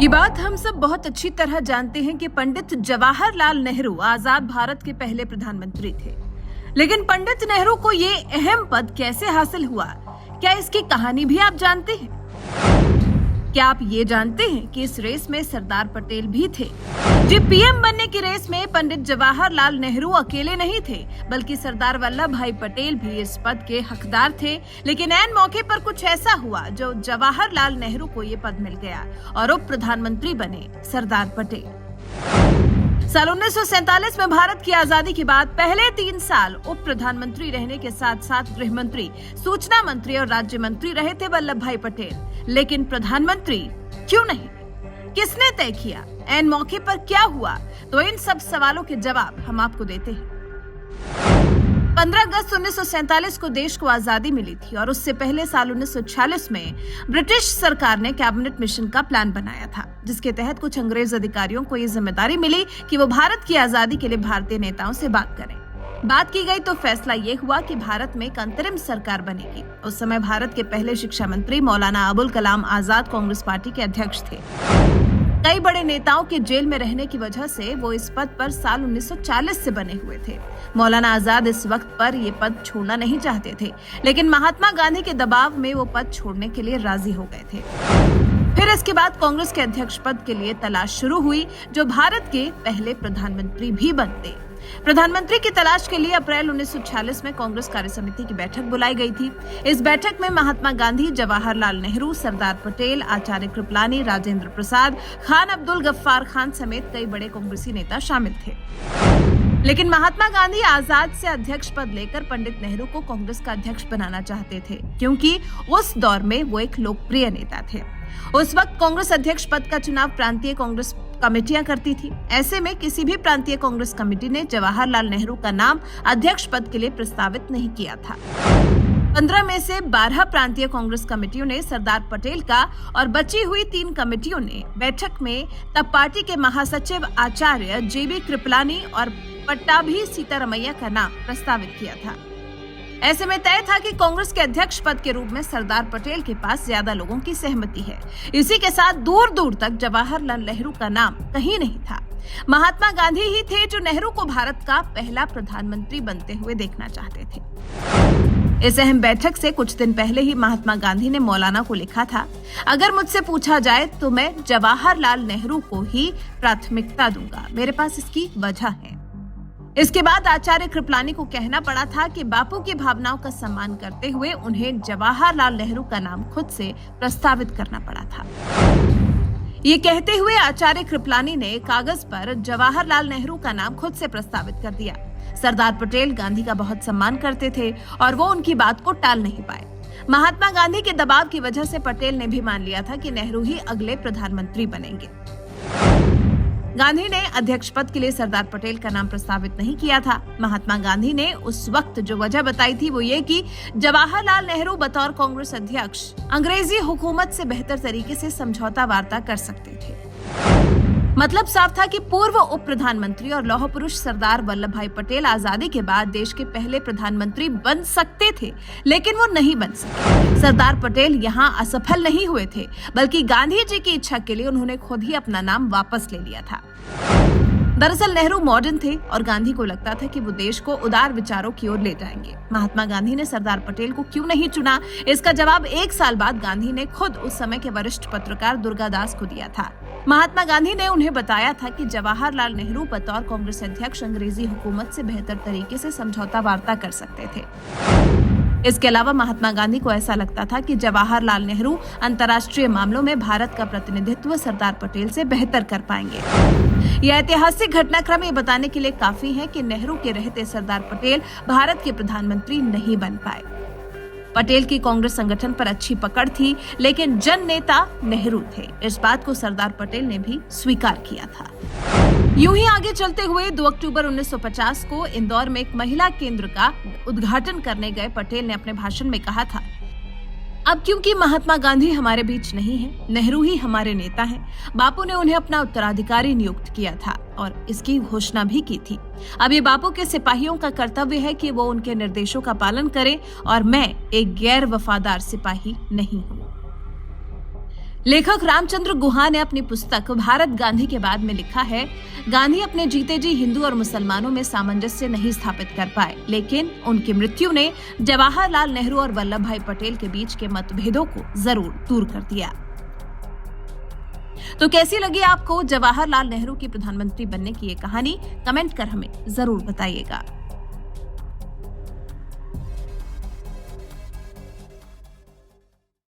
ये बात हम सब बहुत अच्छी तरह जानते हैं कि पंडित जवाहरलाल नेहरू आजाद भारत के पहले प्रधानमंत्री थे। लेकिन पंडित नेहरू को ये अहम पद कैसे हासिल हुआ, क्या इसकी कहानी भी आप जानते हैं? क्या आप ये जानते हैं कि इस रेस में सरदार पटेल भी थे? जी, पीएम बनने की रेस में पंडित जवाहरलाल नेहरू अकेले नहीं थे, बल्कि सरदार वल्लभ भाई पटेल भी इस पद के हकदार थे। लेकिन ऐन मौके पर कुछ ऐसा हुआ जो जवाहरलाल नेहरू को ये पद मिल गया और उप प्रधानमंत्री बने सरदार पटेल। साल 1947 में भारत की आजादी के बाद पहले 3 साल उप प्रधानमंत्री रहने के साथ साथ गृह मंत्री, सूचना मंत्री और राज्य मंत्री रहे थे वल्लभ भाई पटेल। लेकिन प्रधानमंत्री क्यों नहीं? किसने तय किया? ऐन मौके पर क्या हुआ? तो इन सब सवालों के जवाब हम आपको देते हैं। 15 अगस्त 1947 को देश को आजादी मिली थी और उससे पहले साल 1946 में ब्रिटिश सरकार ने कैबिनेट मिशन का प्लान बनाया था, जिसके तहत कुछ अंग्रेज अधिकारियों को ये जिम्मेदारी मिली कि वो भारत की आजादी के लिए भारतीय नेताओं से बात करें। बात की गई तो फैसला ये हुआ कि भारत में एक अंतरिम सरकार बनेगी। उस समय भारत के पहले शिक्षा मंत्री मौलाना अबुल कलाम आजाद कांग्रेस पार्टी के अध्यक्ष थे। कई बड़े नेताओं के जेल में रहने की वजह से वो इस पद पर साल 1940 से बने हुए थे। मौलाना आजाद इस वक्त पर ये पद छोड़ना नहीं चाहते थे, लेकिन महात्मा गांधी के दबाव में वो पद छोड़ने के लिए राजी हो गए थे। फिर इसके बाद कांग्रेस के अध्यक्ष पद के लिए तलाश शुरू हुई, जो भारत के पहले प्रधानमंत्री भी बनते। प्रधानमंत्री की तलाश के लिए अप्रैल 1946 में कांग्रेस कार्य समिति की बैठक बुलाई गई थी। इस बैठक में महात्मा गांधी, जवाहरलाल नेहरू, सरदार पटेल, आचार्य कृपलानी, राजेंद्र प्रसाद, खान अब्दुल गफ्फार खान समेत कई बड़े कांग्रेसी नेता शामिल थे। लेकिन महात्मा गांधी आजाद से अध्यक्ष पद लेकर पंडित नेहरू को कांग्रेस का अध्यक्ष बनाना चाहते थे, क्योंकि उस दौर में वो एक लोकप्रिय नेता थे। उस वक्त कांग्रेस अध्यक्ष पद का चुनाव प्रांतीय कांग्रेस कमेटियां करती थी। ऐसे में किसी भी प्रांतीय कांग्रेस कमेटी ने जवाहरलाल नेहरू का नाम अध्यक्ष पद के लिए प्रस्तावित नहीं किया था। 15 में से 12 प्रांतीय कांग्रेस कमेटियों ने सरदार पटेल का और बची हुई 3 कमेटियों ने बैठक में तब पार्टी के महासचिव आचार्य जेबी कृपलानी और पट्टाभी सीतारमैया का नाम प्रस्तावित किया था। ऐसे में तय था कि कांग्रेस के अध्यक्ष पद के रूप में सरदार पटेल के पास ज्यादा लोगों की सहमति है। इसी के साथ दूर दूर तक जवाहरलाल नेहरू का नाम कहीं नहीं था। महात्मा गांधी ही थे जो नेहरू को भारत का पहला प्रधानमंत्री बनते हुए देखना चाहते थे। इस अहम बैठक से कुछ दिन पहले ही महात्मा गांधी ने मौलाना को लिखा था, अगर मुझसे पूछा जाए तो मैं जवाहरलाल नेहरू को ही प्राथमिकता दूंगा। मेरे पास इसकी वजह है। इसके बाद आचार्य कृपलानी को कहना पड़ा था कि बापू की भावनाओं का सम्मान करते हुए उन्हें जवाहरलाल नेहरू का नाम खुद से प्रस्तावित करना पड़ा था। ये कहते हुए आचार्य कृपलानी ने कागज पर जवाहरलाल नेहरू का नाम खुद से प्रस्तावित कर दिया। सरदार पटेल गांधी का बहुत सम्मान करते थे और वो उनकी बात को टाल नहीं पाए। महात्मा गांधी के दबाव की वजह से पटेल ने भी मान लिया था कि नेहरू ही अगले प्रधानमंत्री बनेंगे। गांधी ने अध्यक्ष पद के लिए सरदार पटेल का नाम प्रस्तावित नहीं किया था। महात्मा गांधी ने उस वक्त जो वजह बताई थी वो ये कि जवाहरलाल नेहरू बतौर कांग्रेस अध्यक्ष अंग्रेजी हुकूमत से बेहतर तरीके से समझौता वार्ता कर सकते थे। मतलब साफ था कि पूर्व उप प्रधानमंत्री और लौह पुरुष सरदार वल्लभ भाई पटेल आजादी के बाद देश के पहले प्रधानमंत्री बन सकते थे, लेकिन वो नहीं बन सके। सरदार पटेल यहाँ असफल नहीं हुए थे, बल्कि गांधी जी की इच्छा के लिए उन्होंने खुद ही अपना नाम वापस ले लिया था। दरअसल नेहरू मॉडर्न थे और गांधी को लगता था कि वो देश को उदार विचारों की ओर ले जाएंगे। महात्मा गांधी ने सरदार पटेल को क्यों नहीं चुना, इसका जवाब 1 साल बाद गांधी ने खुद उस समय के वरिष्ठ पत्रकार दुर्गादास को दिया था। महात्मा गांधी ने उन्हें बताया था कि जवाहरलाल नेहरू बतौर कांग्रेस अध्यक्ष अंग्रेजी हुकूमत से बेहतर तरीके से समझौता वार्ता कर सकते थे। इसके अलावा महात्मा गांधी को ऐसा लगता था कि जवाहरलाल नेहरू अंतर्राष्ट्रीय मामलों में भारत का प्रतिनिधित्व सरदार पटेल से बेहतर कर पाएंगे। यह ऐतिहासिक घटनाक्रम ये बताने के लिए काफी है कि नेहरू के रहते सरदार पटेल भारत के प्रधानमंत्री नहीं बन पाए। पटेल की कांग्रेस संगठन पर अच्छी पकड़ थी, लेकिन जन नेता नेहरू थे। इस बात को सरदार पटेल ने भी स्वीकार किया था। यूं ही आगे चलते हुए 2 अक्टूबर 1950 को इंदौर में एक महिला केंद्र का उद्घाटन करने गए पटेल ने अपने भाषण में कहा था, अब क्योंकि महात्मा गांधी हमारे बीच नहीं है, नेहरू ही हमारे नेता हैं। बापू ने उन्हें अपना उत्तराधिकारी नियुक्त किया था और इसकी घोषणा भी की थी। अब ये बापू के सिपाहियों का कर्तव्य है कि वो उनके निर्देशों का पालन करें और मैं एक गैर वफादार सिपाही नहीं हूँ। लेखक रामचंद्र गुहा ने अपनी पुस्तक भारत गांधी के बाद में लिखा है, गांधी अपने जीते जी हिंदू और मुसलमानों में सामंजस्य नहीं स्थापित कर पाए, लेकिन उनकी मृत्यु ने जवाहरलाल नेहरू और वल्लभ भाई पटेल के बीच के मतभेदों को जरूर दूर कर दिया। तो कैसी लगी आपको जवाहरलाल नेहरू की प्रधानमंत्री बनने की ये कहानी? कमेंट कर हमें जरूर बताइएगा।